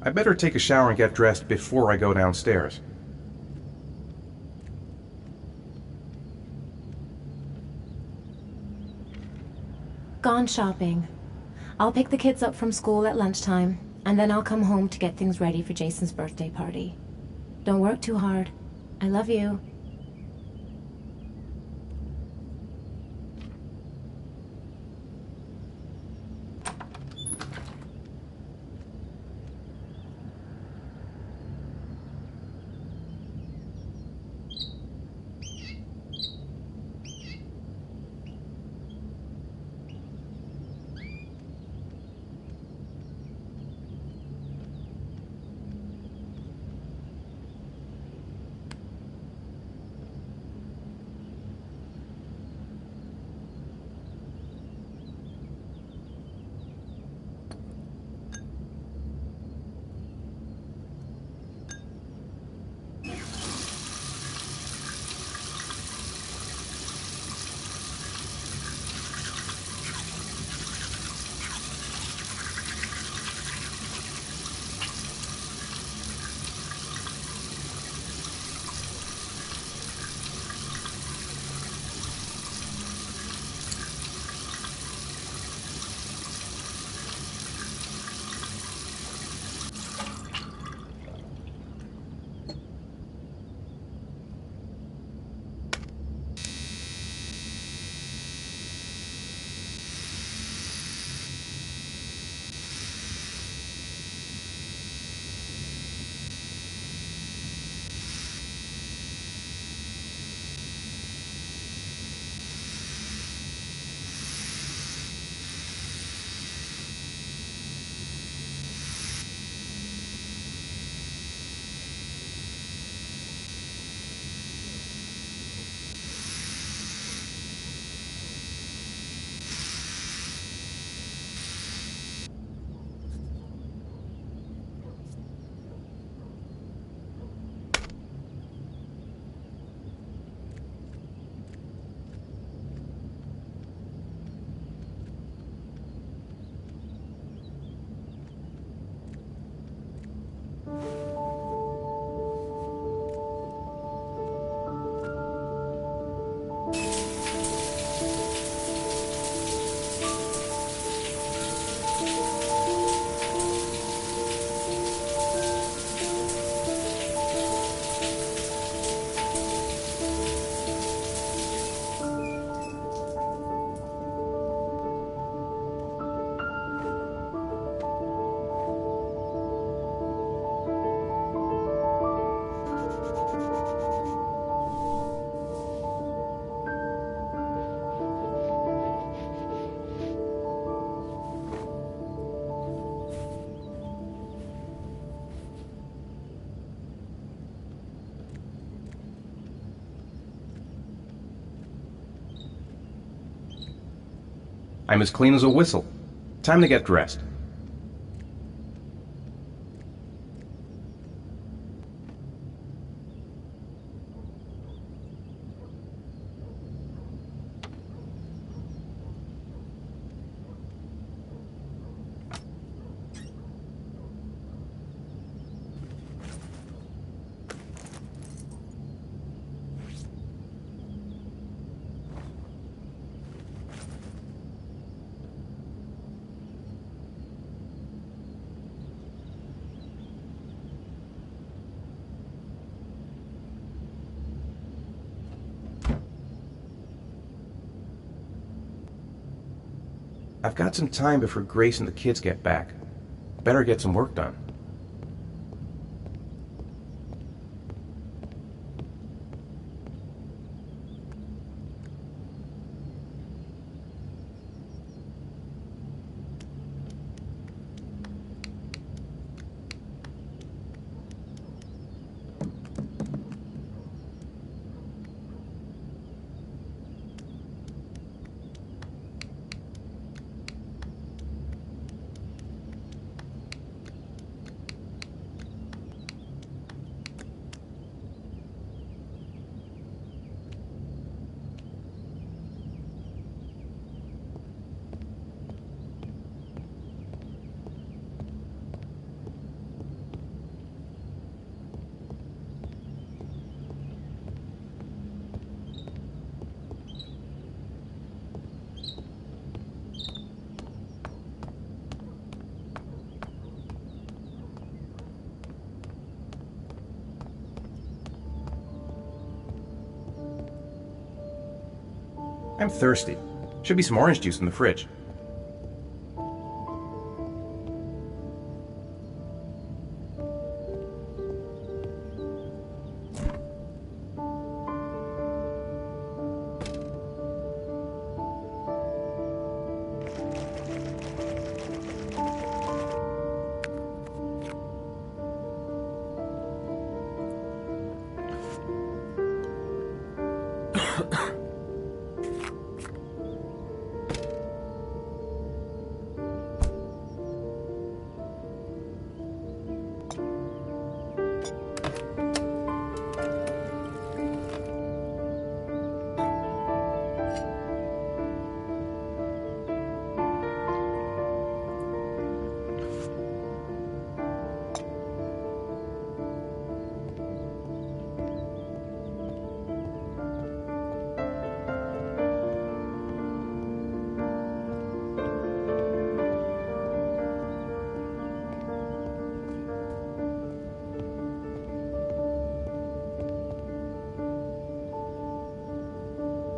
I better take a shower and get dressed before I go downstairs. Gone shopping. I'll pick the kids up from school at lunchtime, and then I'll come home to get things ready for Jason's birthday party. Don't work too hard. I love you. I'm as clean as a whistle. Time to get dressed. I've got some time before Grace and the kids get back. Better get some work done. I'm thirsty. Should be some orange juice in the fridge.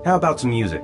How about some music?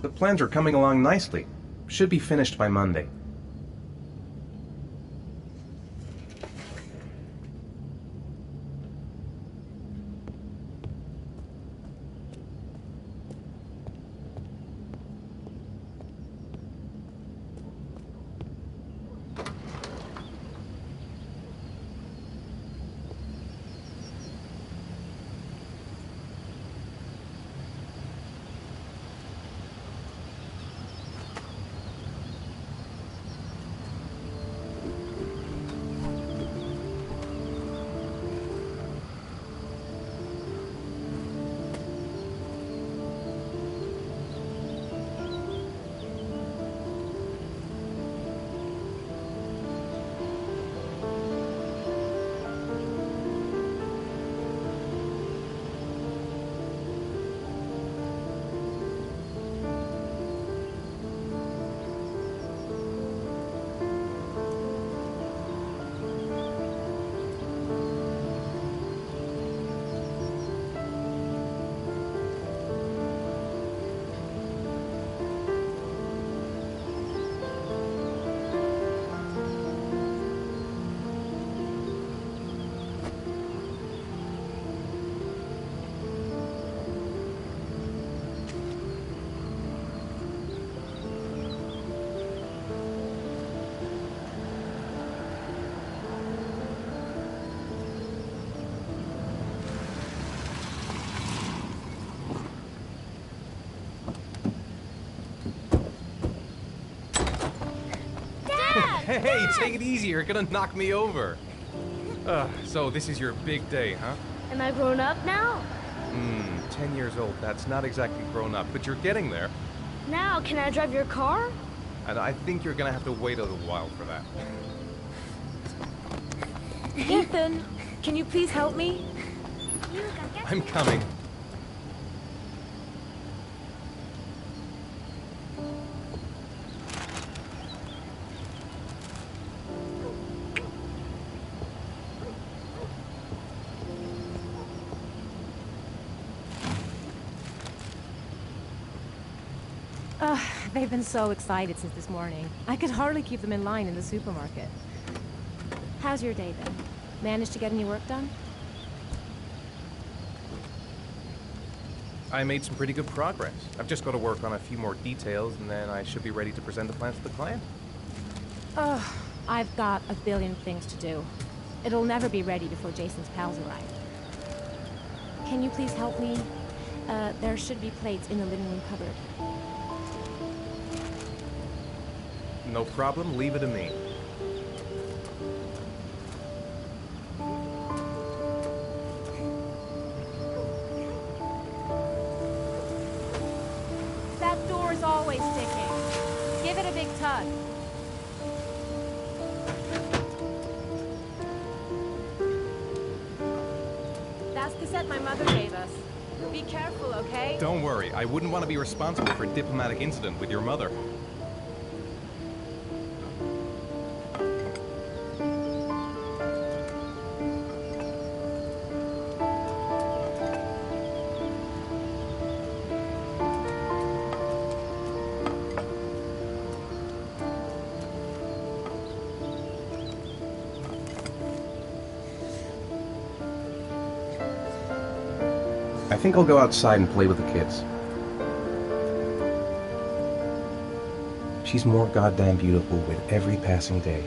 The plans are coming along nicely. Should be finished by Monday. Hey, take it easy, you're gonna knock me over. So this is your big day, huh? Am I grown up now? 10 years old, that's not exactly grown up, but you're getting there. Now, can I drive your car? And I think you're gonna have to wait a little while for that. Ethan, can you please help me? I'm coming. They've been so excited since this morning. I could hardly keep them in line in the supermarket. How's your day then? Managed to get any work done? I made some pretty good progress. I've just got to work on a few more details, and then I should be ready to present the plans to the client. I've got a billion things to do. It'll never be ready before Jason's pals arrive. Can you please help me? There should be plates in the living room cupboard. No problem, leave it to me. That door's always sticking. Give it a big tug. That's the set my mother gave us. Be careful, okay? Don't worry, I wouldn't want to be responsible for a diplomatic incident with your mother. I think I'll go outside and play with the kids. She's more goddamn beautiful with every passing day.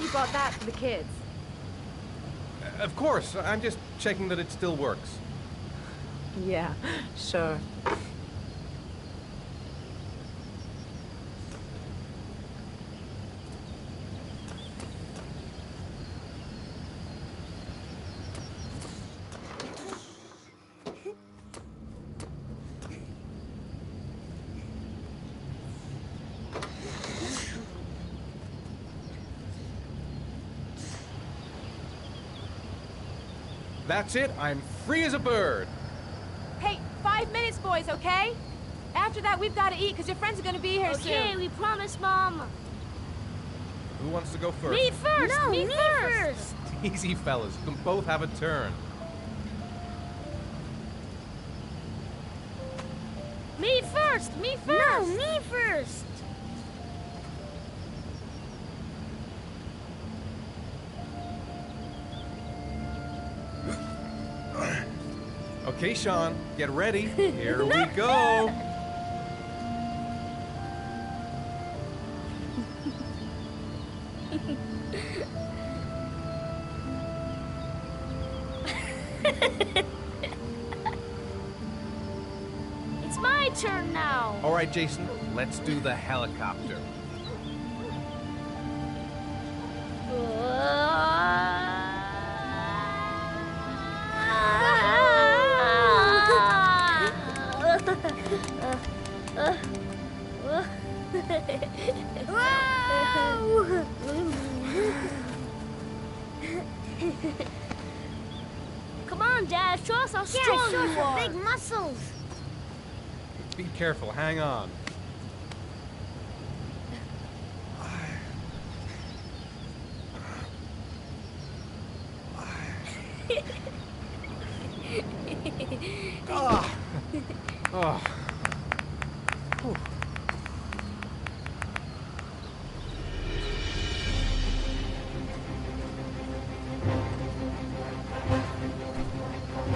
You got that for the kids. Of course, I'm just checking that it still works. Yeah, sure. That's it. I'm free as a bird. Hey, 5 minutes, boys, okay? After that, we've got to eat, because your friends are going to be here soon. Okay, we promise, Mom. Who wants to go first? Me first! No, me me first! Easy, fellas. You can both have a turn. Me first! Me first! No, me first! Okay, Sean, get ready. Here we go. It's my turn now. All right, Jason, let's do the helicopter. Come on, Dad, show us how strong you are. Big muscles. Be careful, hang on. Oh. Whew.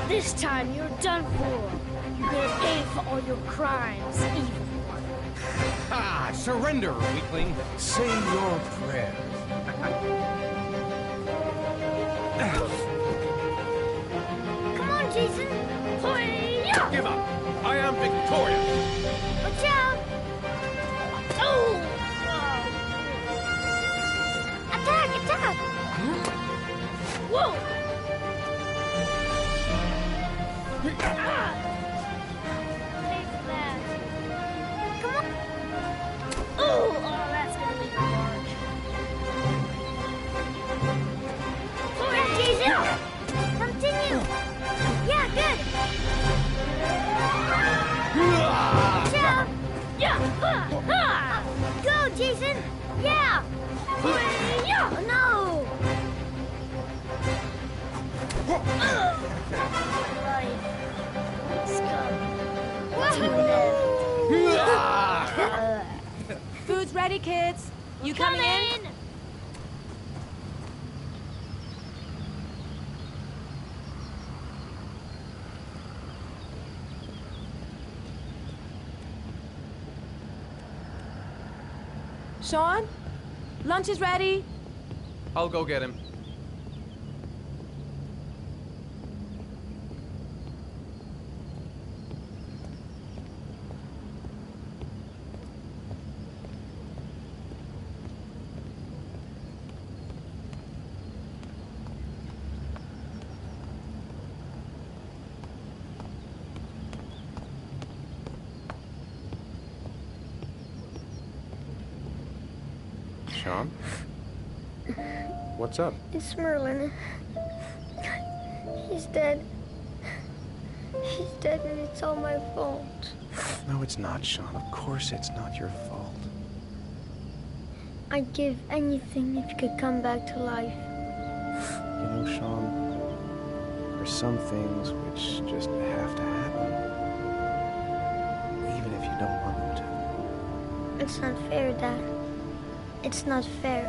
This time you're done for. You're gonna pay for all your crimes, evil one. Ah, surrender, weakling. Say your prayer. Come on, Jason. Hoya! Give up. I am victorious. Watch out. Oh! Attack, attack. Whoa! Pay for that. Come on. Oh, that's gonna leave a mark. Yeah, Jason. Continue. Yeah, good. Watch out. Yeah! Go, Jason. Yeah. Hoya! Oh, no. Food's ready, kids. You coming in? Sean? Lunch is ready. I'll go get him. Sean? What's up? It's Merlin. He's dead. He's dead and it's all my fault. No, it's not, Sean. Of course it's not your fault. I'd give anything if you could come back to life. You know, Sean, there's some things which just have to happen. Even if you don't want them to. It's not fair, Dad. It's not fair.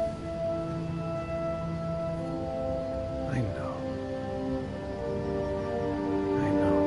I know. I know.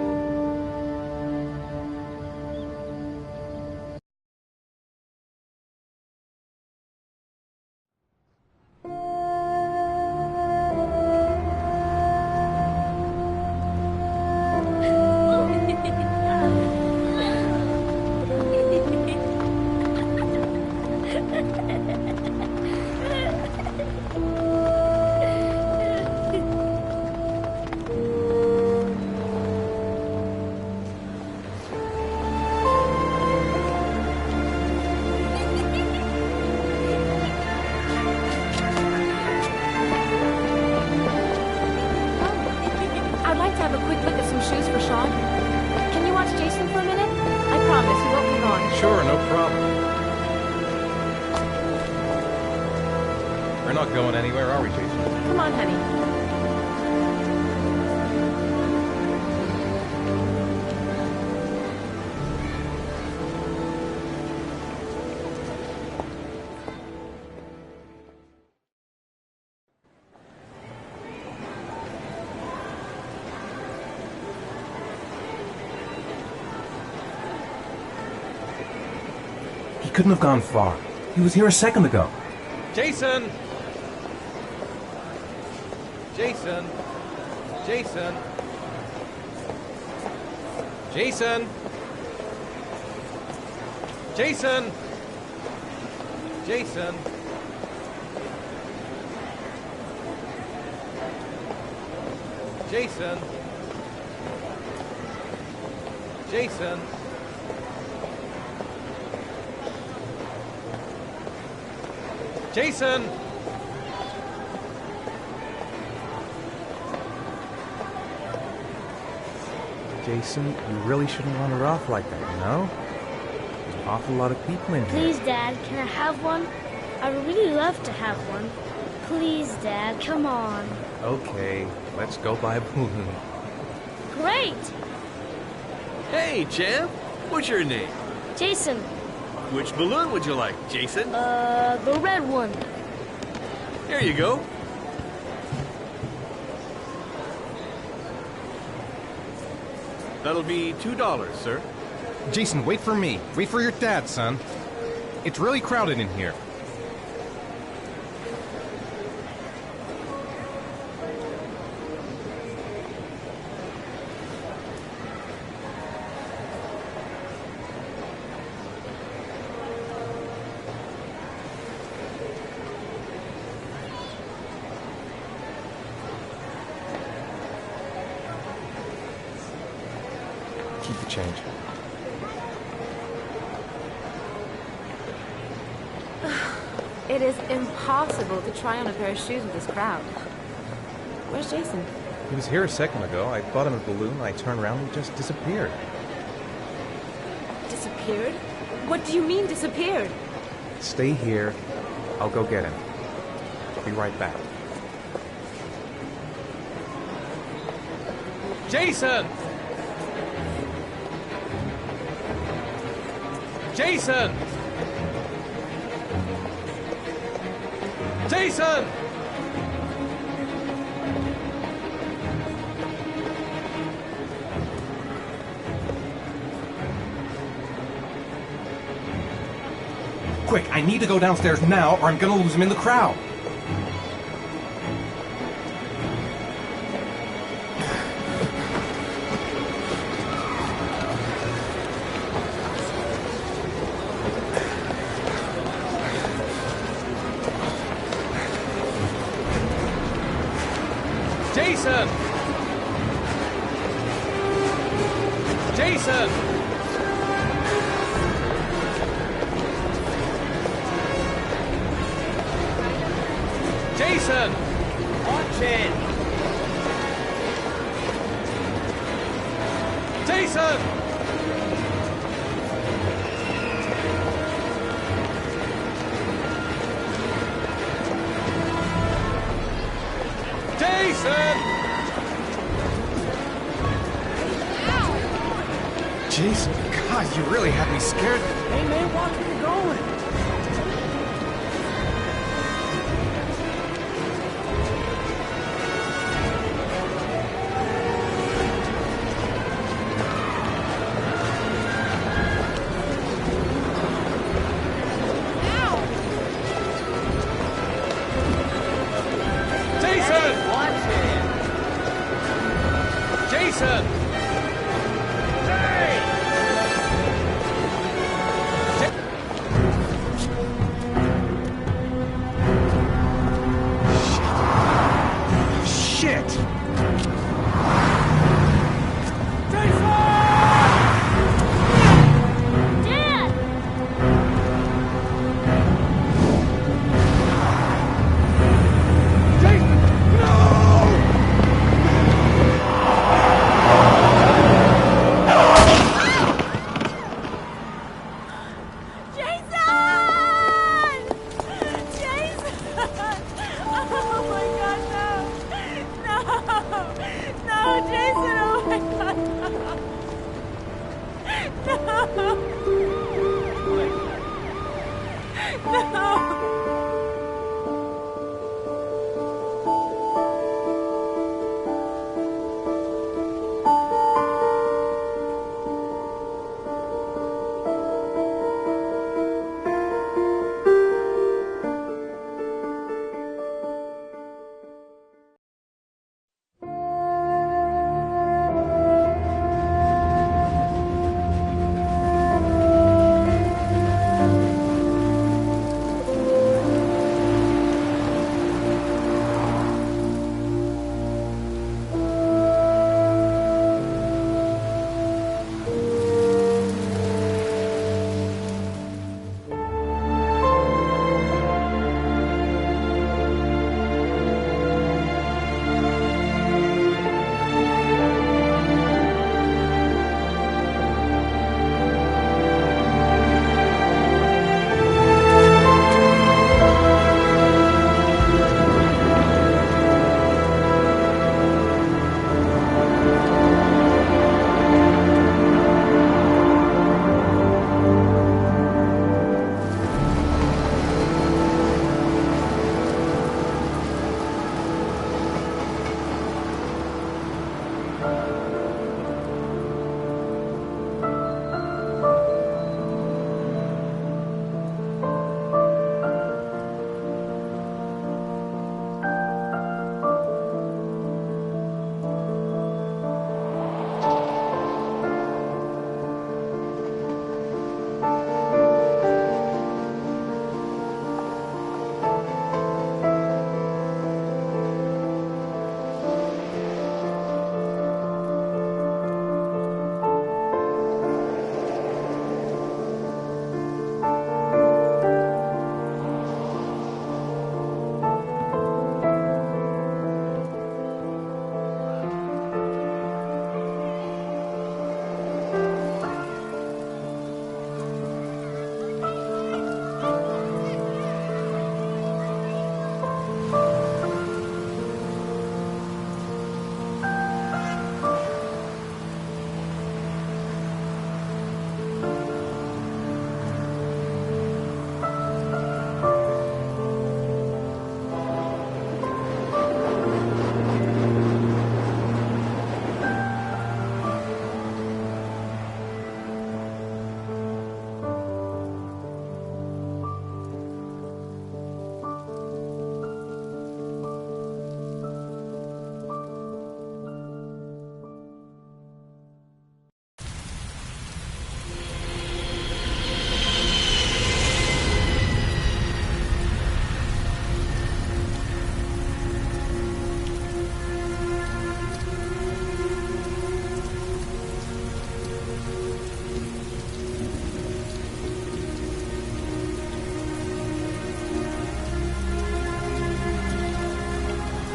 Sure, no problem. We're not going anywhere, are we, Jason? Come on, honey. He couldn't have gone far. He was here a second ago. Jason! Jason! Jason! Jason! Jason! Jason! Jason! Jason! Jason! Jason, you really shouldn't run her off like that, you know? There's an awful lot of people in here. Please, Dad, can I have one? I would really love to have one. Please, Dad, come on. Okay, let's go buy a balloon. Great! Hey, champ. What's your name? Jason, Which balloon would you like, Jason? the red one. Here you go. That'll be $2, sir. Jason, wait for me. Wait for your dad, son. It's really crowded in here. Keep the change. It is impossible to try on a pair of shoes with this crowd. Where's Jason? He was here a second ago. I bought him a balloon. I turned around and he just disappeared. Disappeared? What do you mean disappeared? Stay here. I'll go get him. I'll be right back. Jason! Jason! Jason! Quick, I need to go downstairs now or I'm gonna lose him in the crowd. Jason! Jason! Jason! Watch it! Jason! Jason! Jason, God, you really had me scared. Hey, man, watch where you're going. Jason! Watch it. Jason!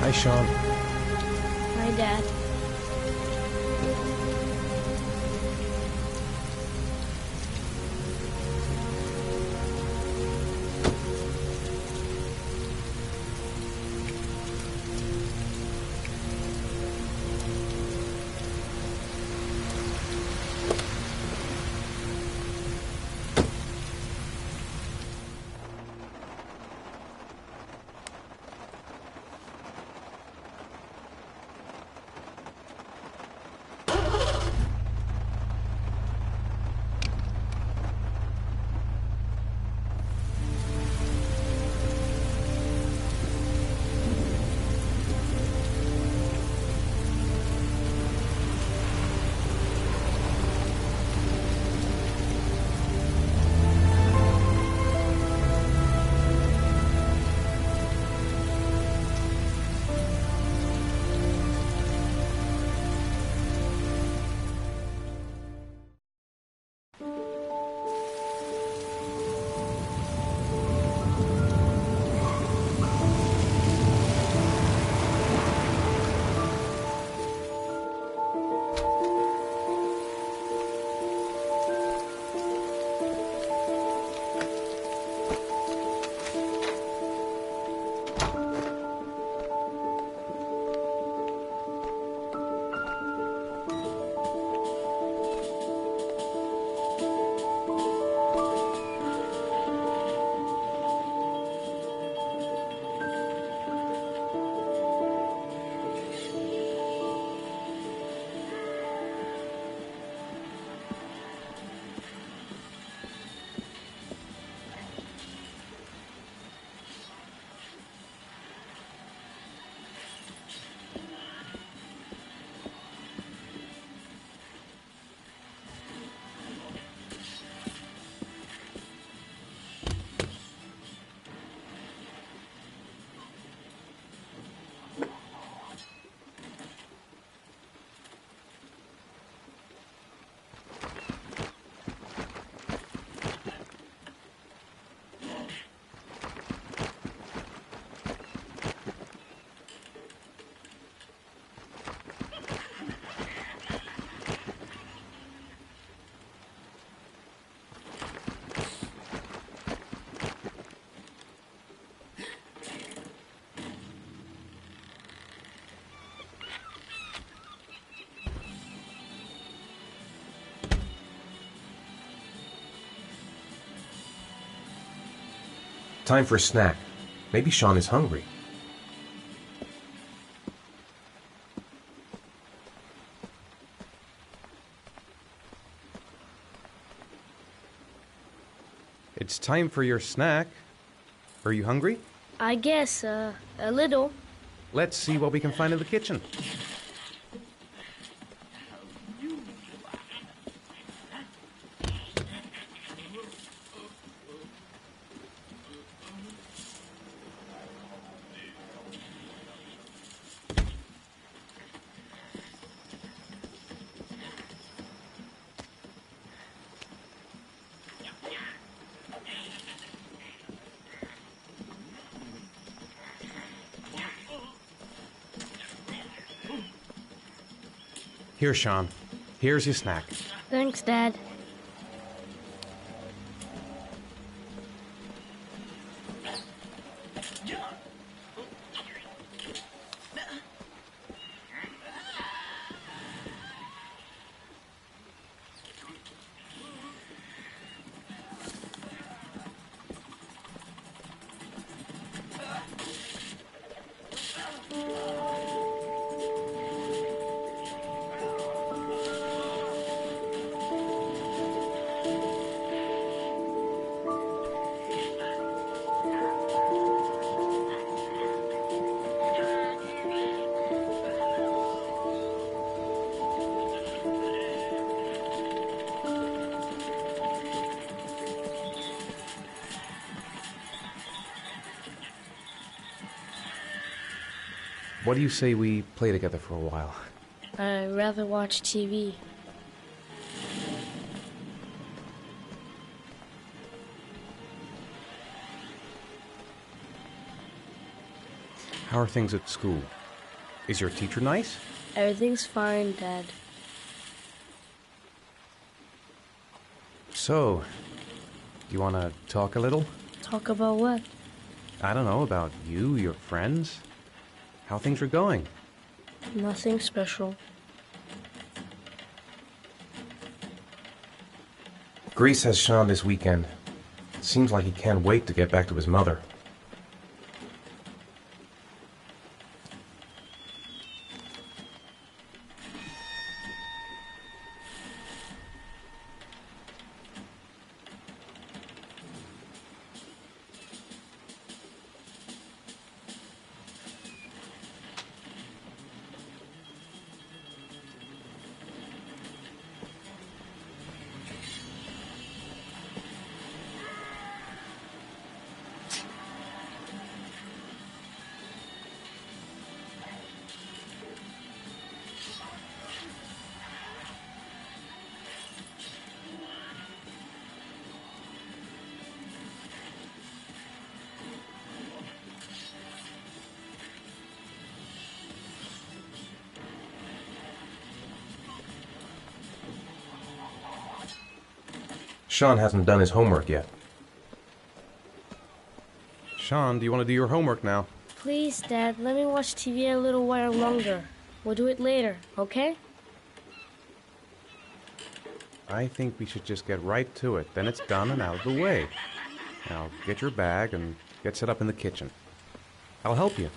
Hi, Sean. Hi, Dad. Time for a snack. Maybe Sean is hungry. It's time for your snack. Are you hungry? I guess, a little. Let's see what we can find in the kitchen. Here, Sean. Here's your snack. Thanks, Dad. What do you say we play together for a while? I'd rather watch TV. How are things at school? Is your teacher nice? Everything's fine, Dad. So, do you want to talk a little? Talk about what? I don't know, about you, your friends, how things are going. Nothing special. Grace has Sean this weekend. Seems like he can't wait to get back to his mother. Sean hasn't done his homework yet. Sean, do you want to do your homework now? Please, Dad, let me watch TV a little while longer. We'll do it later, okay? I think we should just get right to it. Then it's done and out of the way. Now, get your bag and get set up in the kitchen. I'll help you.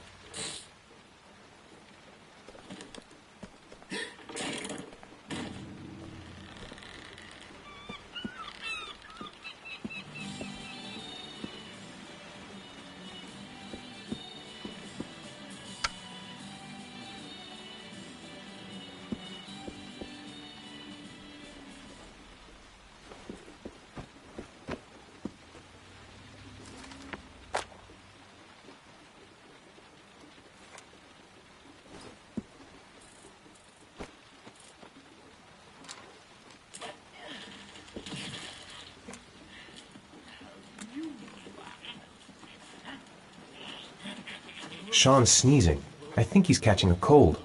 Sean's sneezing. I think he's catching a cold.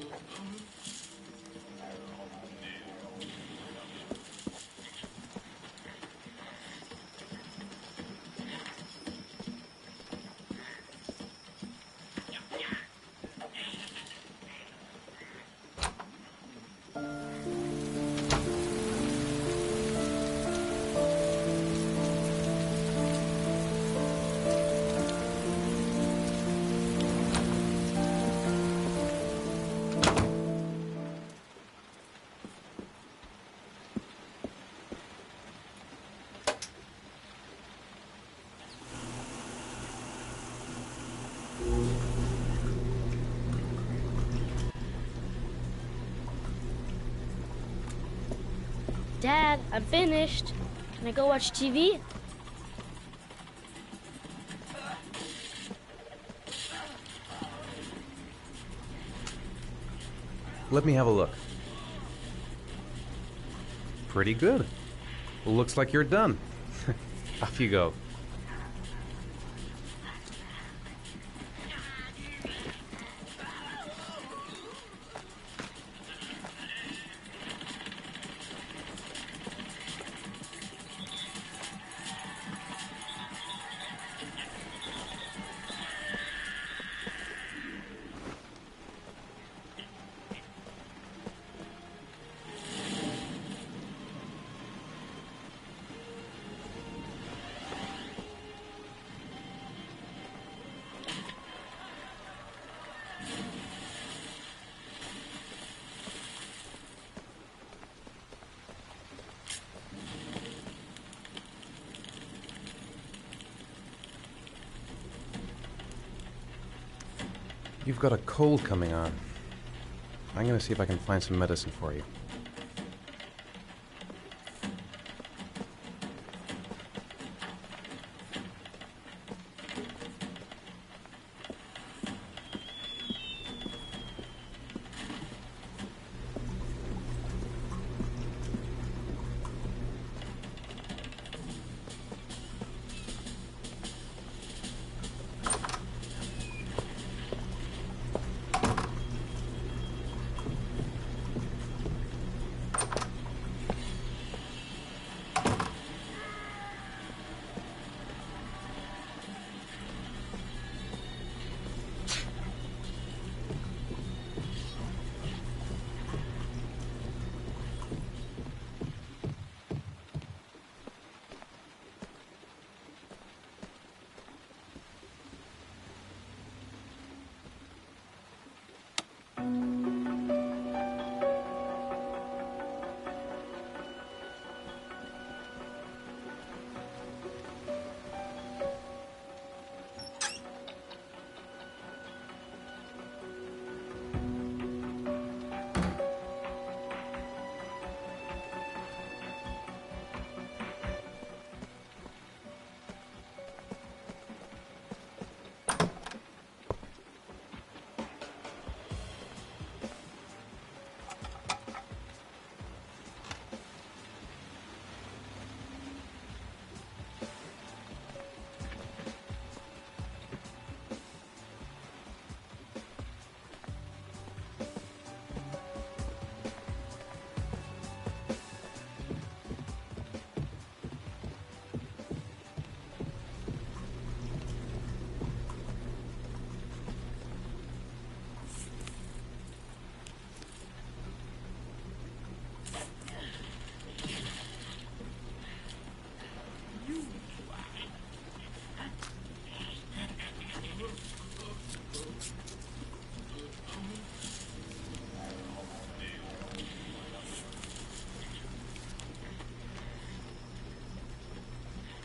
Dad, I'm finished. Can I go watch TV? Let me have a look. Pretty good. Looks like you're done. Off you go. You've got a cold coming on. I'm gonna see if I can find some medicine for you.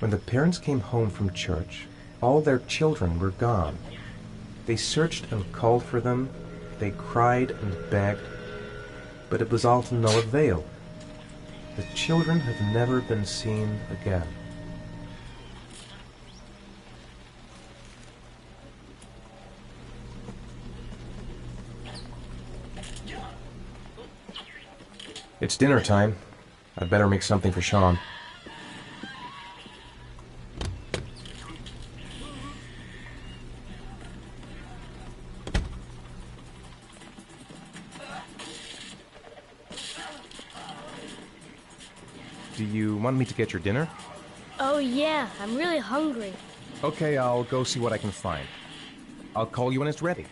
When the parents came home from church, all their children were gone. They searched and called for them, they cried and begged, but it was all to no avail. The children have never been seen again. It's dinner time. I'd better make something for Sean. Do you want me to get your dinner? Oh yeah, I'm really hungry. Okay, I'll go see what I can find. I'll call you when it's ready.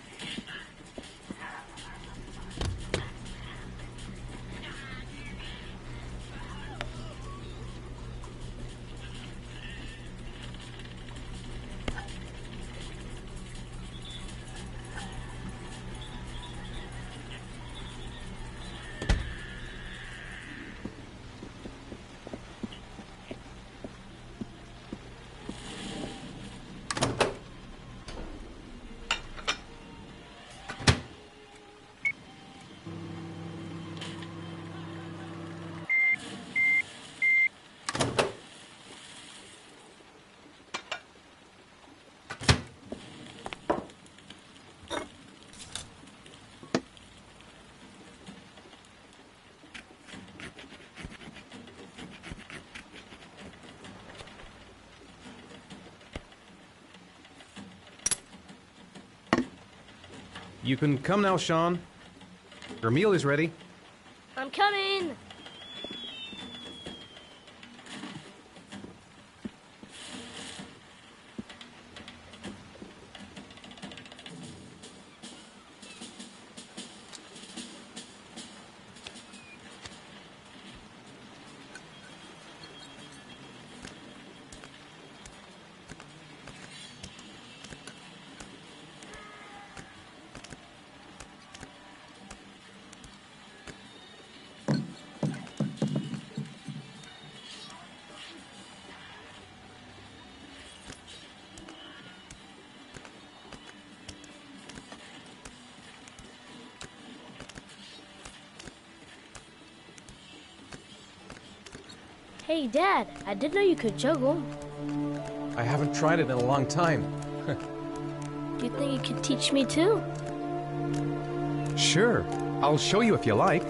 You can come now, Sean. Your meal is ready. I'm coming! Hey, Dad, I didn't know you could juggle. I haven't tried it in a long time. Do you think you could teach me too? Sure. I'll show you if you like.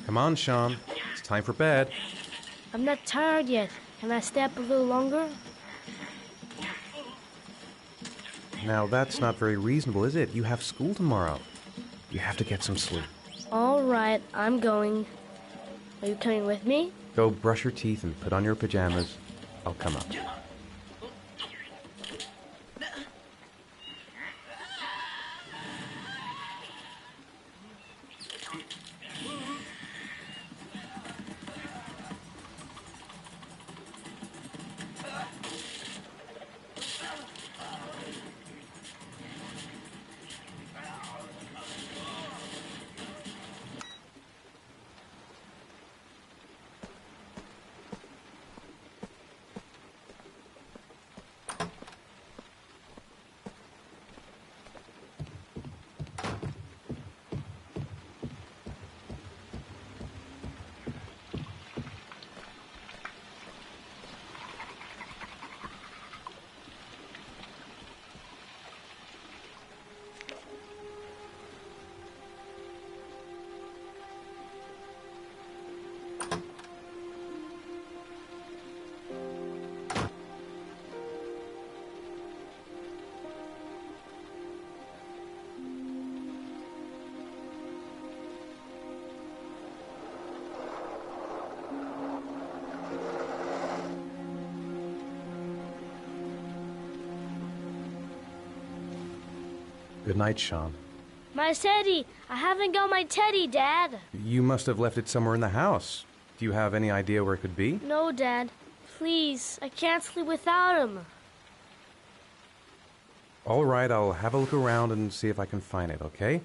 Come on, Sean. It's time for bed. I'm not tired yet. Can I stay up a little longer? Now, that's not very reasonable, is it? You have school tomorrow. You have to get some sleep. All right, I'm going. Are you coming with me? Go brush your teeth and put on your pajamas. I'll come up. Good night, Sean. My teddy! I haven't got my teddy, Dad! You must have left it somewhere in the house. Do you have any idea where it could be? No, Dad. Please, I can't sleep without him. All right, I'll have a look around and see if I can find it, okay?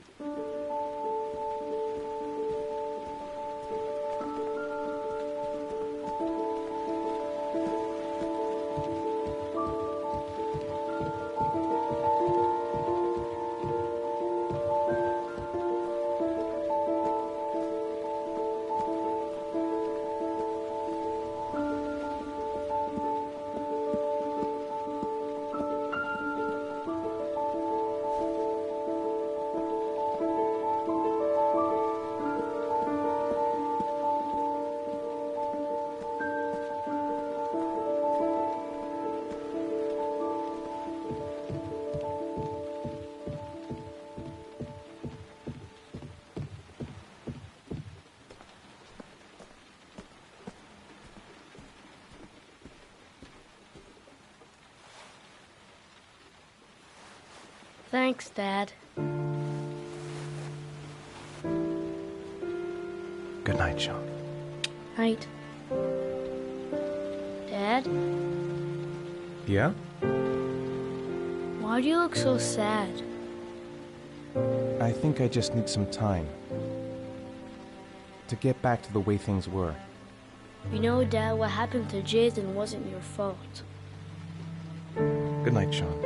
Thanks, Dad. Good night, Sean. Night. Dad, Yeah? why do you look so sad? I think I just need some time to get back to the way things were. You know, Dad, what happened to Jason wasn't your fault. Good night, Sean.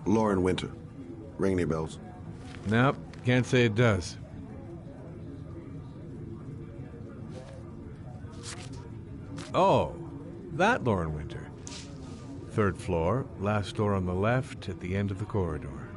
Lauren Winter. Ring any bells? Nope, can't say it does. Oh, that Lauren Winter. 3rd floor, last door on the left at the end of the corridor.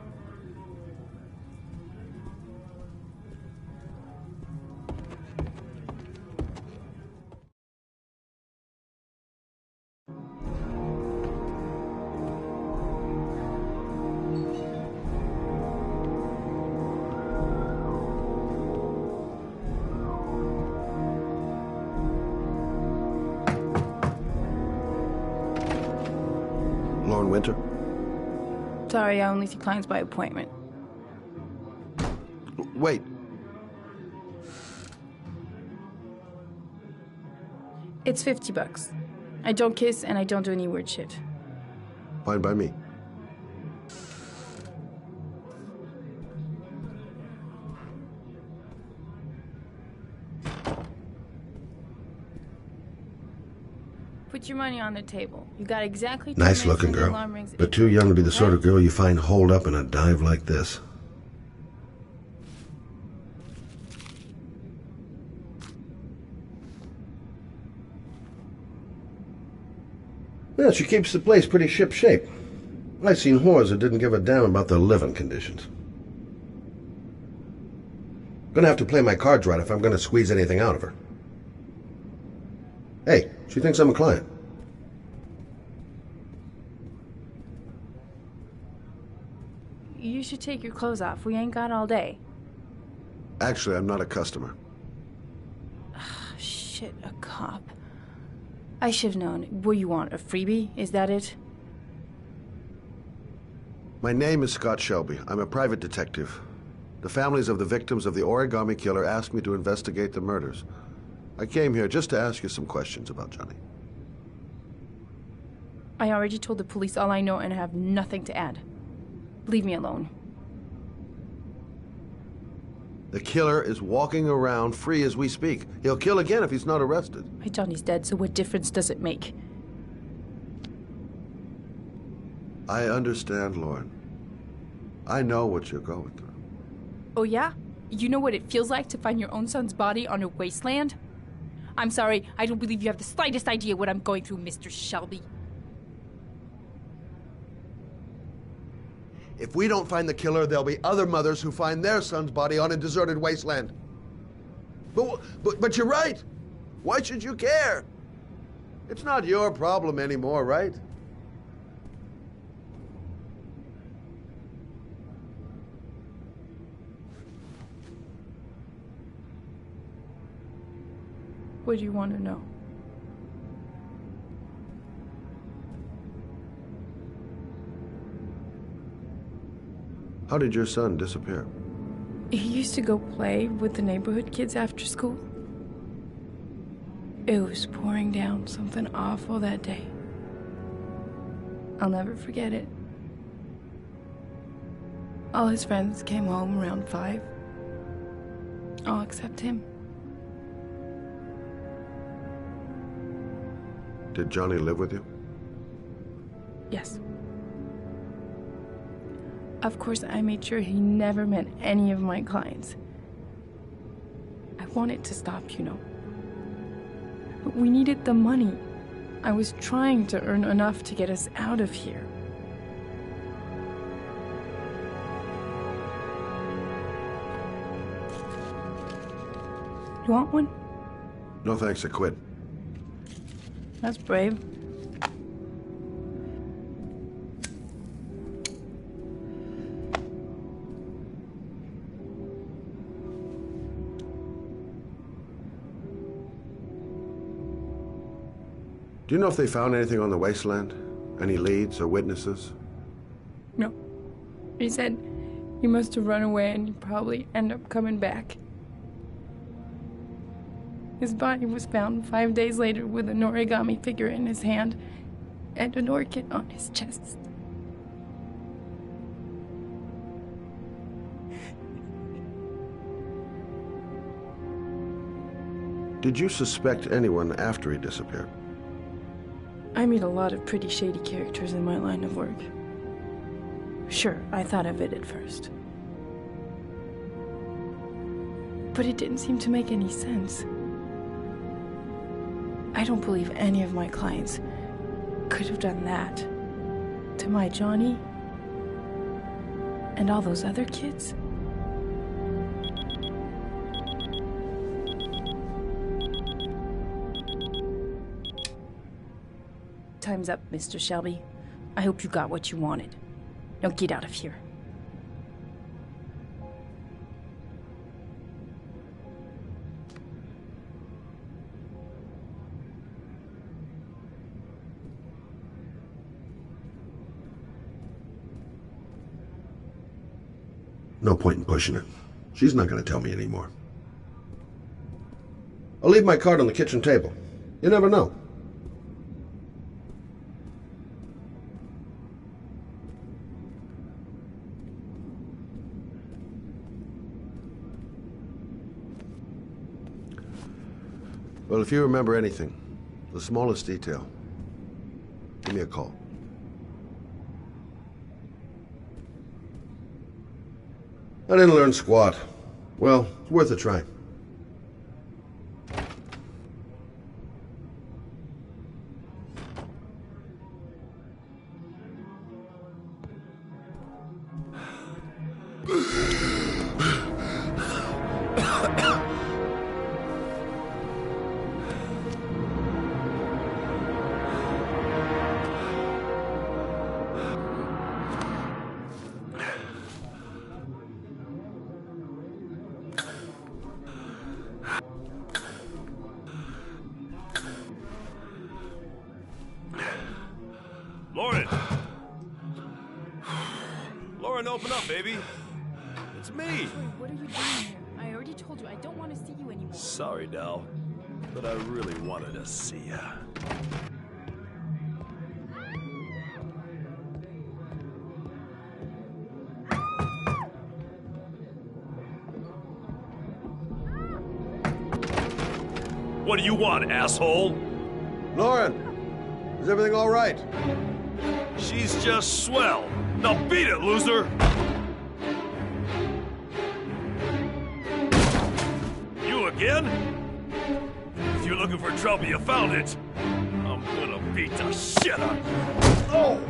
Lauren Winter? Sorry, I only see clients by appointment. Wait. It's $50. I don't kiss and I don't do any weird shit. Fine by me. Put your money on the table. You got exactly 2 Nice minutes looking until the girl, alarm rings. but too young to be the sort of girl you find holed up in a dive like this. Yeah, she keeps the place pretty ship-shape. I've seen whores that didn't give a damn about their living conditions. Gonna have to play my cards right if I'm gonna squeeze anything out of her. Hey, she thinks I'm a client. You should take your clothes off. We ain't got all day. Actually, I'm not a customer. Shit, a cop. I should have known. What do you want, a freebie? Is that it? My name is Scott Shelby. I'm a private detective. The families of the victims of the origami killer asked me to investigate the murders. I came here just to ask you some questions about Johnny. I already told the police all I know and I have nothing to add. Leave me alone. The killer is walking around free as we speak. He'll kill again if he's not arrested. My Johnny's dead, so what difference does it make? I understand, Lauren. I know what you're going through. Oh yeah? You know what it feels like to find your own son's body on a wasteland? I'm sorry, I don't believe you have the slightest idea what I'm going through, Mr. Shelby. If we don't find the killer, there'll be other mothers who find their son's body on a deserted wasteland. But you're right. Why should you care? It's not your problem anymore, right? What do you want to know? How did your son disappear? He used to go play with the neighborhood kids after school. It was pouring down something awful that day. I'll never forget it. All his friends came home around 5. All except him. Did Johnny live with you? Yes. Of course, I made sure he never met any of my clients. I wanted to stop, you know. But we needed the money. I was trying to earn enough to get us out of here. You want one? No thanks, I quit. That's brave. Do you know if they found anything on the wasteland? Any leads or witnesses? No. He said he must have run away and he'd probably end up coming back. His body was found 5 days later with an origami figure in his hand and an orchid on his chest. Did you suspect anyone after he disappeared? I meet a lot of pretty shady characters in my line of work. Sure, I thought of it at first. But it didn't seem to make any sense. I don't believe any of my clients could have done that to my Johnny and all those other kids. Time's up, Mr. Shelby. I hope you got what you wanted. Now get out of here. No point in pushing it. She's not going to tell me anymore. I'll leave my card on the kitchen table. You never know. Well, if you remember anything, the smallest detail, give me a call. I didn't learn squat. Well, it's worth a try. Lauren! Lauren, open up, baby. It's me. Troy, what are you doing here? I already told you I don't want to see you anymore. Sorry, Del, but I really wanted to see ya. What do you want, asshole? Lauren, is everything all right? She's just swell. Now beat it, loser! You again? If you're looking for trouble, you found it. I'm gonna beat the shit out of you. Oh!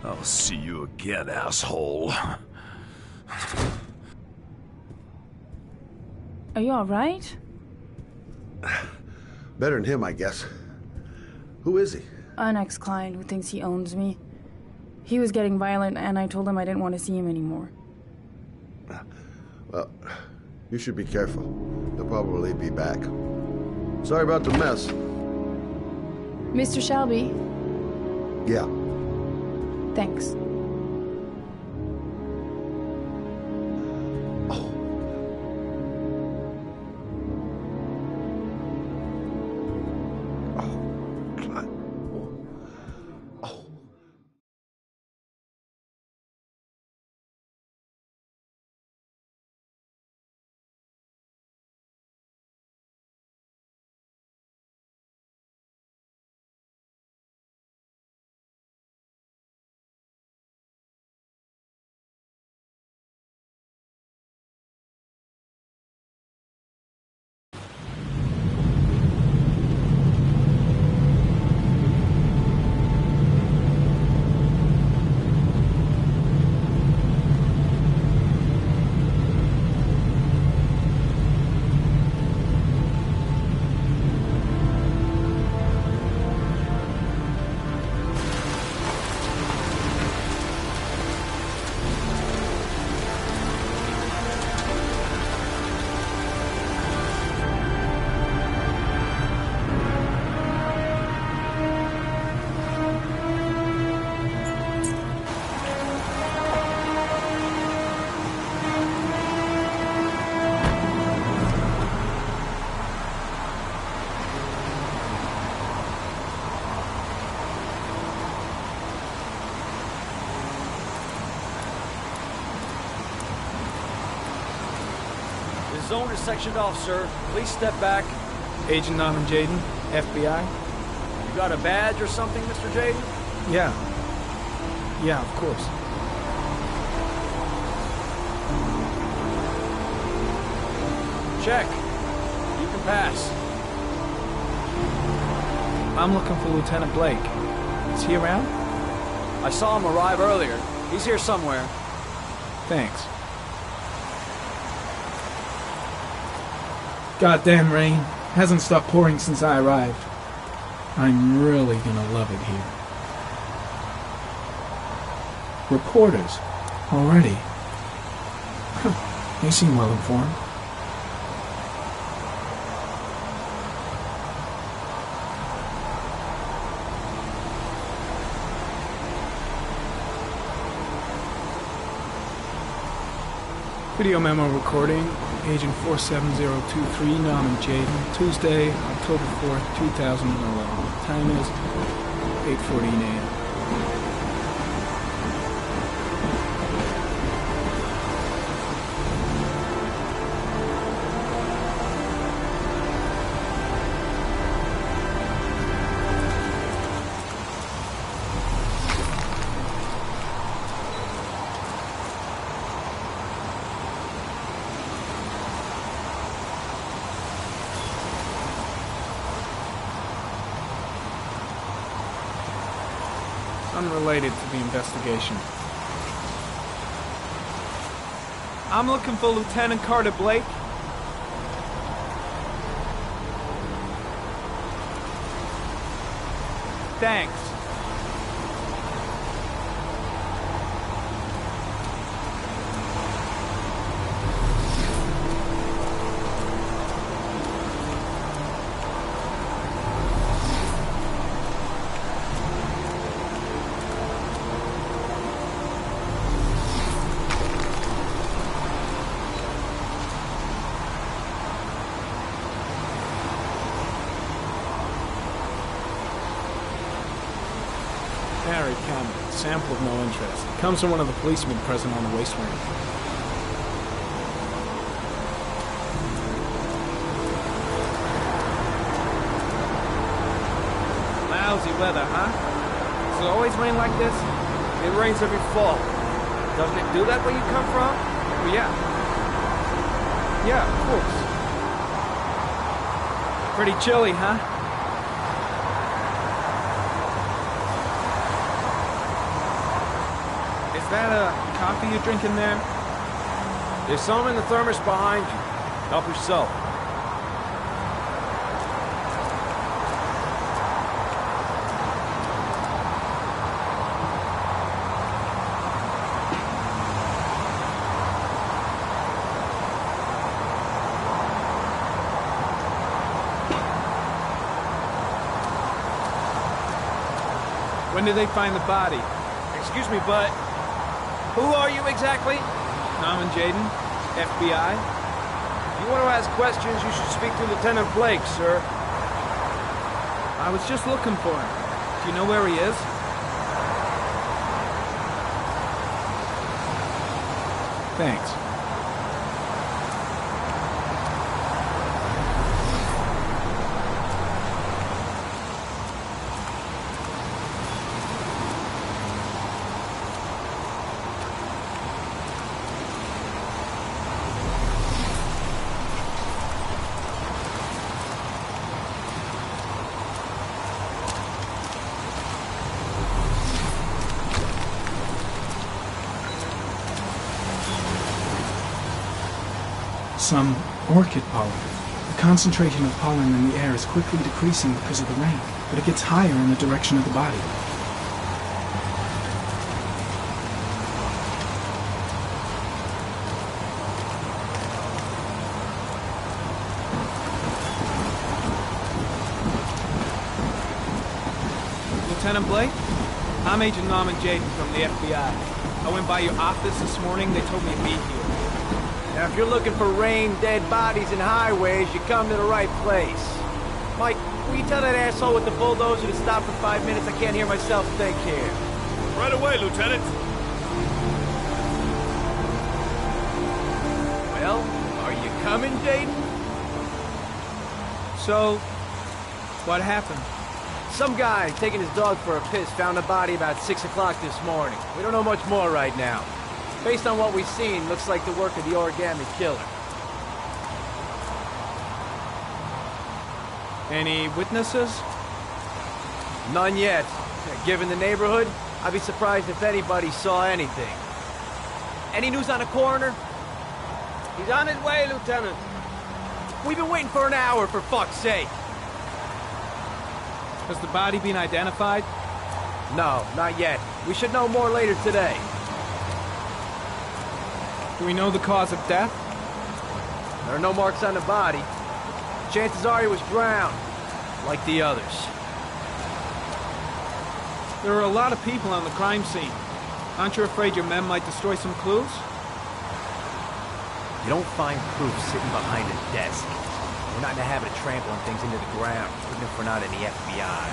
I'll see you again, asshole. Are you alright? Better than him, I guess. Who is he? An ex-client who thinks he owns me. He was getting violent, and I told him I didn't want to see him anymore. Well, you should be careful. They'll probably be back. Sorry about the mess. Mr. Shelby? Yeah. Thanks. The zone is sectioned off, sir. Please step back. Agent Norman Jaden, FBI. You got a badge or something, Mr. Jaden? Yeah. Yeah, of course. Check. You can pass. I'm looking for Lieutenant Blake. Is he around? I saw him arrive earlier. He's here somewhere. Thanks. Goddamn rain. Hasn't stopped pouring since I arrived. I'm really gonna love it here. Reporters. Already. They seem well informed. Video memo recording, Agent 47023, Norman Jaden, Tuesday, October 4th, 2011. Time is 8:14 a.m. Unrelated to the investigation. I'm looking for Lieutenant Carter Blake. Thanks. Sample of no interest. Comes from one of the policemen present on the waste ramp. Lousy weather, huh? Does it always rain like this? It rains every fall. Doesn't it do that where you come from? Well, yeah. Yeah, of course. Pretty chilly, huh? Is that a coffee you're drinking there? There's some in the thermos behind you. Help yourself. When did they find the body? Excuse me, but who are you exactly? Norman Jaden, FBI. If you want to ask questions, you should speak to Lieutenant Blake, sir. I was just looking for him. Do you know where he is? Thanks. Some orchid pollen. The concentration of pollen in the air is quickly decreasing because of the rain, but it gets higher in the direction of the body. Lieutenant Blake? I'm Agent Norman Jaden from the FBI. I went by your office this morning. They told me to be here. Now, if you're looking for rain, dead bodies, and highways, you come to the right place. Mike, will you tell that asshole with the bulldozer to stop for 5 minutes? I can't hear myself think here. Right away, Lieutenant. Well, are you coming, Jaden? So, what happened? Some guy taking his dog for a piss found a body about 6 o'clock this morning. We don't know much more right now. Based on what we've seen, looks like the work of the origami killer. Any witnesses? None yet. Given the neighborhood, I'd be surprised if anybody saw anything. Any news on the coroner? He's on his way, Lieutenant. We've been waiting for an hour, for fuck's sake. Has the body been identified? No, not yet. We should know more later today. Do we know the cause of death? There are no marks on the body. Chances are he was drowned, like the others. There are a lot of people on the crime scene. Aren't you afraid your men might destroy some clues? You don't find proof sitting behind a desk. We're not in the habit of trampling things into the ground, even if we're not in the FBI.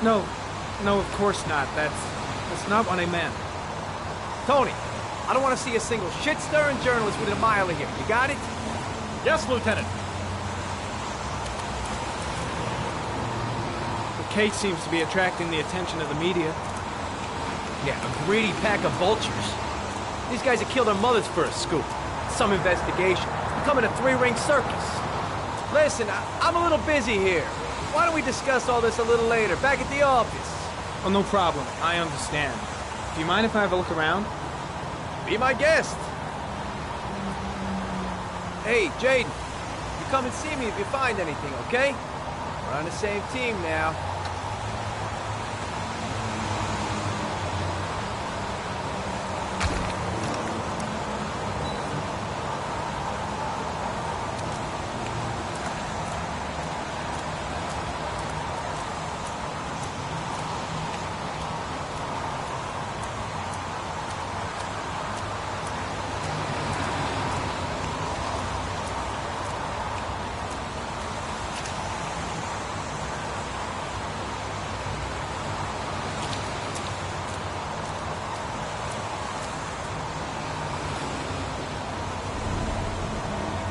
No, of course not. That's not what I meant. Tony, I don't want to see a single shit-stirring journalist within a mile of here. You got it? Yes, Lieutenant. The case seems to be attracting the attention of the media. Yeah, a greedy pack of vultures. These guys have killed their mothers for a scoop. Some investigation. Becoming a three-ring circus. Listen, I'm a little busy here. Why don't we discuss all this a little later, back at the office? Oh, no problem. I understand. Do you mind if I have a look around? Be my guest. Hey, Jaden, you come and see me if you find anything, okay? We're on the same team now.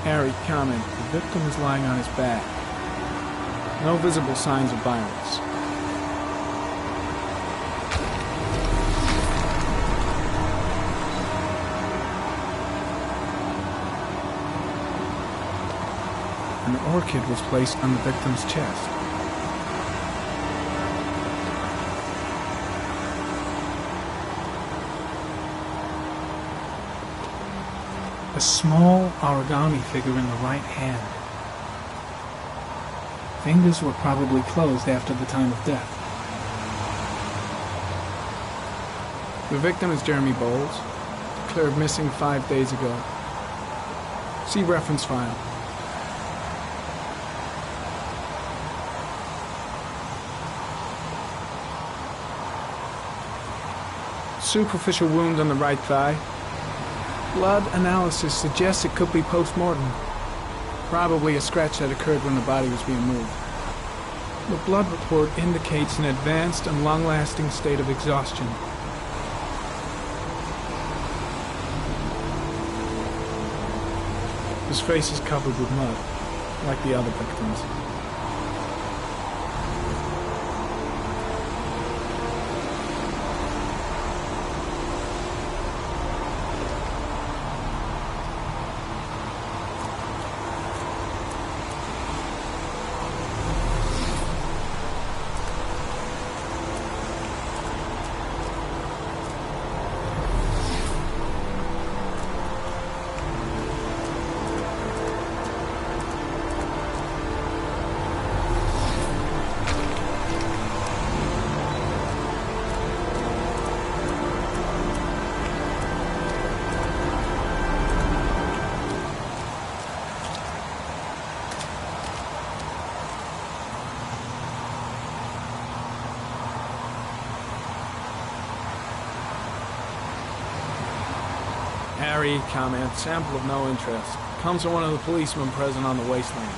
Harry, comment. The victim is lying on his back. No visible signs of violence. An orchid was placed on the victim's chest. A small origami figure in the right hand. Fingers were probably closed after the time of death. The victim is Jeremy Bowles, declared missing 5 days ago. See reference file. Superficial wound on the right thigh. Blood analysis suggests it could be post-mortem. Probably a scratch that occurred when the body was being moved. The blood report indicates an advanced and long-lasting state of exhaustion. His face is covered with mud, like the other victims. Harry, comment, sample of no interest. Comes from one of the policemen present on the wasteland.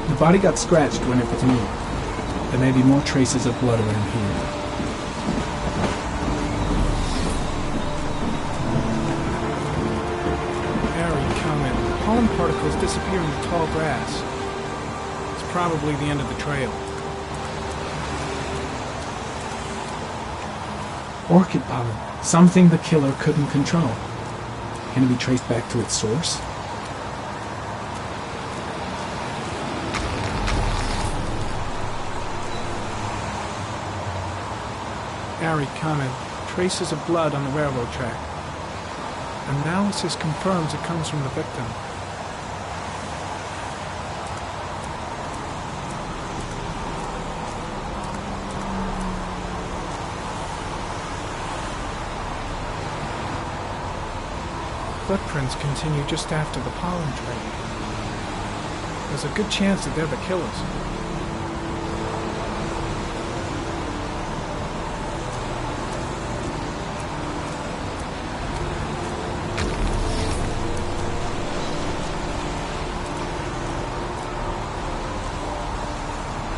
The body got scratched when it was moved. There may be more traces of blood around here. Pollen particles disappear in the tall grass. It's probably the end of the trail. Orchid pollen. Something the killer couldn't control. Can it be traced back to its source? Harry, comment. Traces of blood on the railroad track. analysis confirms it comes from the victim. Footprints continue just after the pollen trail. There's a good chance that they're the killers.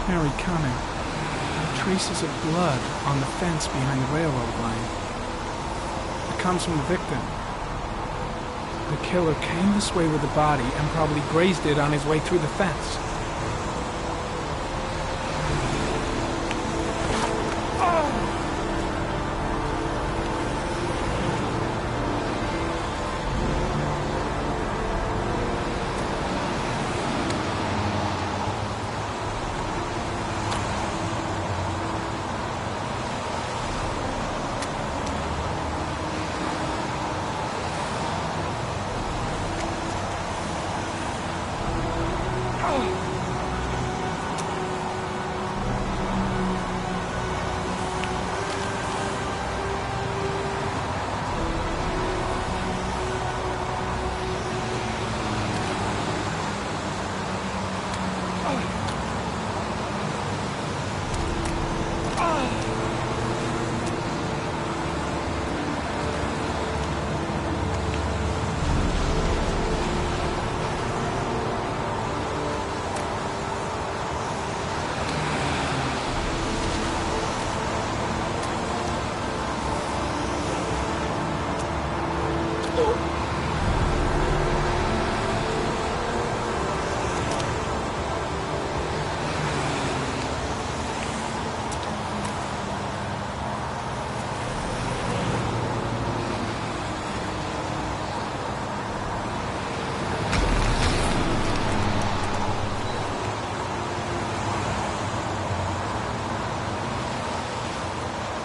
Very cunning. Traces of blood on the fence behind the railroad line. It comes from the victim. The killer came this way with the body and probably grazed it on his way through the fence.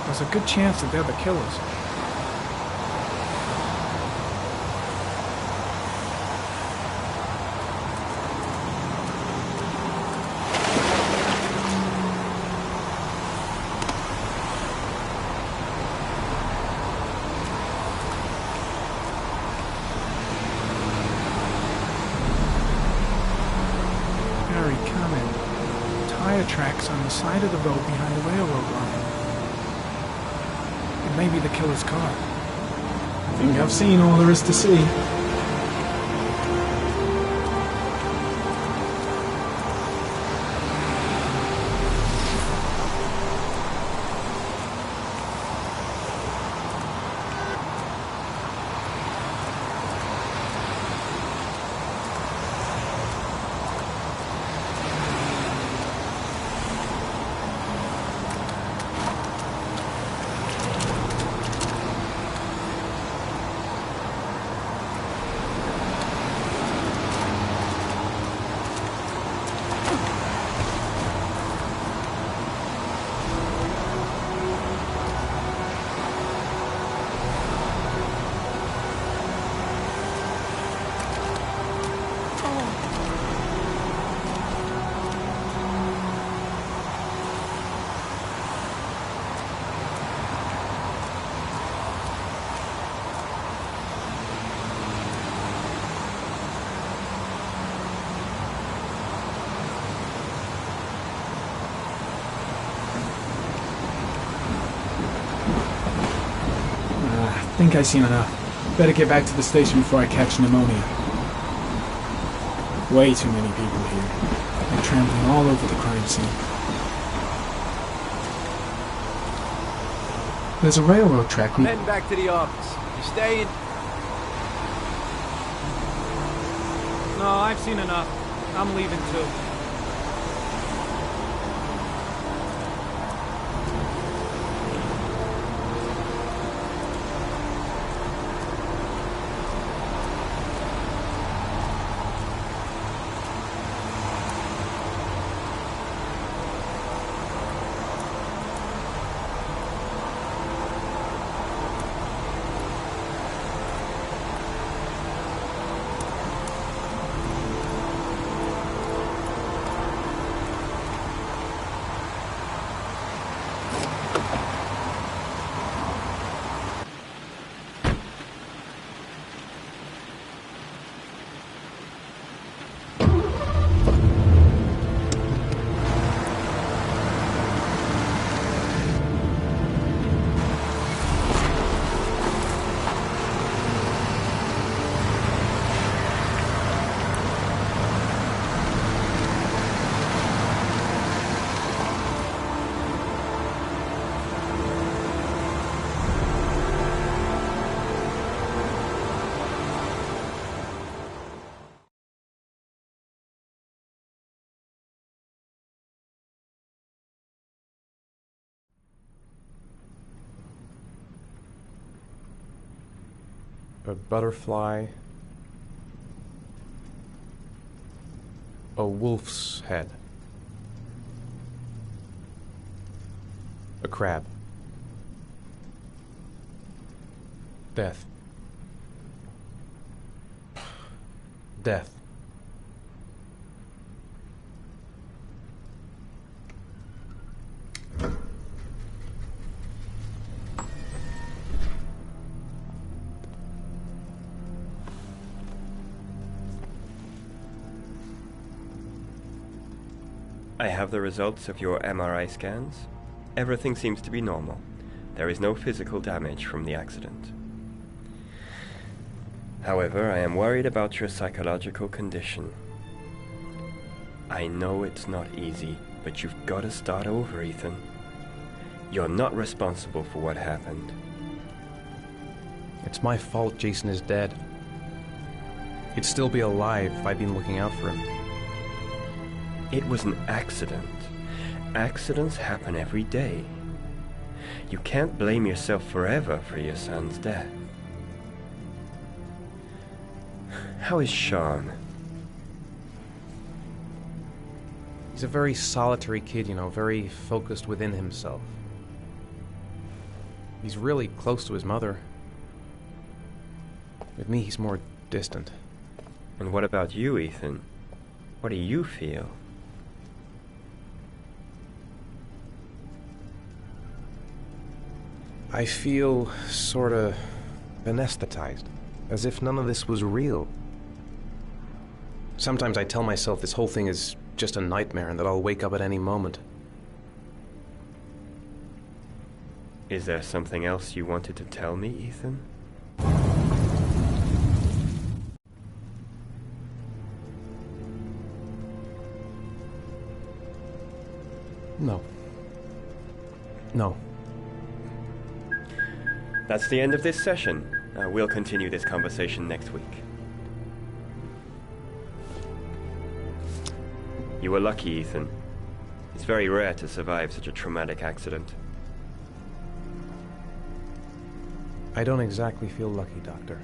There's a good chance that they're the killers. Very common. Tire tracks on the side of the road behind the railroad line. It may be the killer's car. I think I've seen all there is to see. I think I've seen enough. Better get back to the station before I catch pneumonia. Way too many people here. They're trampling all over the crime scene. There's a railroad track. I'm heading back to the office. You staying? No, I've seen enough. I'm leaving too. A butterfly. A wolf's head. A crab. Death. Death. I have the results of your MRI scans. Everything seems to be normal. There is no physical damage from the accident. However, I am worried about your psychological condition. I know it's not easy, but you've got to start over, Ethan. You're not responsible for what happened. It's my fault Jason is dead. He'd still be alive if I'd been looking out for him. It was an accident. Accidents happen every day. You can't blame yourself forever for your son's death. How is Sean? He's a very solitary kid, you know, very focused within himself. He's really close to his mother. With me, he's more distant. And what about you, Ethan? What do you feel? I feel sort of anesthetized, as if none of this was real. Sometimes I tell myself this whole thing is just a nightmare and that I'll wake up at any moment. Is there something else you wanted to tell me, Ethan? No. No. That's the end of this session. We'll continue this conversation next week. You were lucky, Ethan. It's very rare to survive such a traumatic accident. I don't exactly feel lucky, Doctor.